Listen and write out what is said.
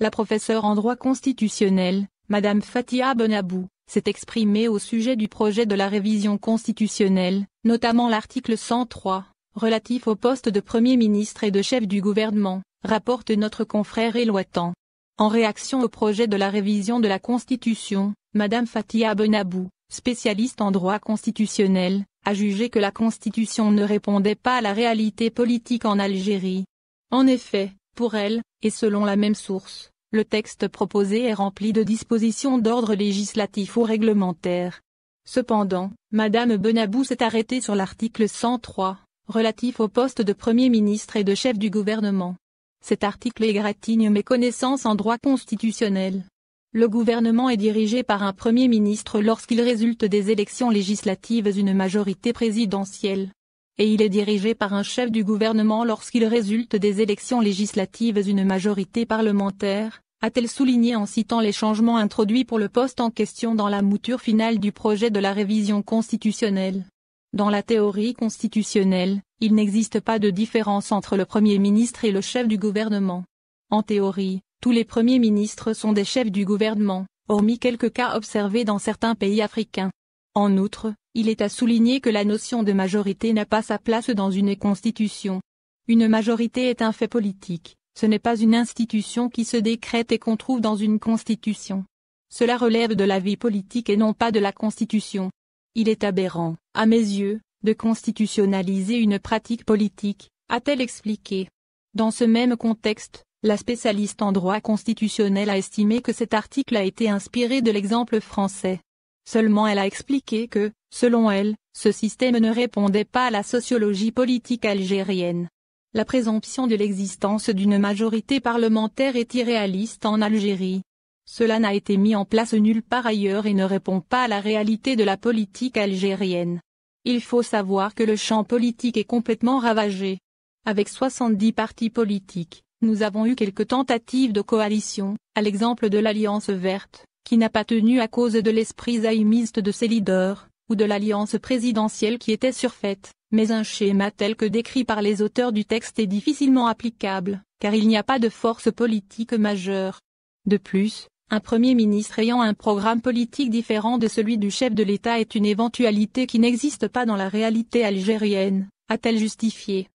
La professeure en droit constitutionnel, Madame Fathia Benabou, s'est exprimée au sujet du projet de la révision constitutionnelle, notamment l'article 103, relatif au poste de Premier ministre et de chef du gouvernement, rapporte notre confrère Eloatan. En réaction au projet de la révision de la Constitution, Madame Fathia Benabou, spécialiste en droit constitutionnel, a jugé que la Constitution ne répondait pas à la réalité politique en Algérie. En effet, pour elle, et selon la même source, le texte proposé est rempli de dispositions d'ordre législatif ou réglementaire. Cependant, Madame Benabou s'est arrêtée sur l'article 103, relatif au poste de Premier ministre et de chef du gouvernement. Cet article égratigne mes connaissances en droit constitutionnel. Le gouvernement est dirigé par un Premier ministre lorsqu'il résulte des élections législatives une majorité présidentielle. Et il est dirigé par un chef du gouvernement lorsqu'il résulte des élections législatives une majorité parlementaire, a-t-elle souligné en citant les changements introduits pour le poste en question dans la mouture finale du projet de la révision constitutionnelle. Dans la théorie constitutionnelle, il n'existe pas de différence entre le Premier ministre et le chef du gouvernement. En théorie, tous les premiers ministres sont des chefs du gouvernement, hormis quelques cas observés dans certains pays africains. En outre, il est à souligner que la notion de majorité n'a pas sa place dans une constitution. Une majorité est un fait politique, ce n'est pas une institution qui se décrète et qu'on trouve dans une constitution. Cela relève de la vie politique et non pas de la constitution. Il est aberrant, à mes yeux, de constitutionnaliser une pratique politique, a-t-elle expliqué. Dans ce même contexte, la spécialiste en droit constitutionnel a estimé que cet article a été inspiré de l'exemple français. Seulement elle a expliqué que, selon elle, ce système ne répondait pas à la sociologie politique algérienne. La présomption de l'existence d'une majorité parlementaire est irréaliste en Algérie. Cela n'a été mis en place nulle part ailleurs et ne répond pas à la réalité de la politique algérienne. Il faut savoir que le champ politique est complètement ravagé. Avec 70 partis politiques, nous avons eu quelques tentatives de coalition, à l'exemple de l'Alliance verte, qui n'a pas tenu à cause de l'esprit zaïmiste de ses leaders, ou de l'alliance présidentielle qui était surfaite, mais un schéma tel que décrit par les auteurs du texte est difficilement applicable, car il n'y a pas de force politique majeure. De plus, un Premier ministre ayant un programme politique différent de celui du chef de l'État est une éventualité qui n'existe pas dans la réalité algérienne, a-t-elle justifié.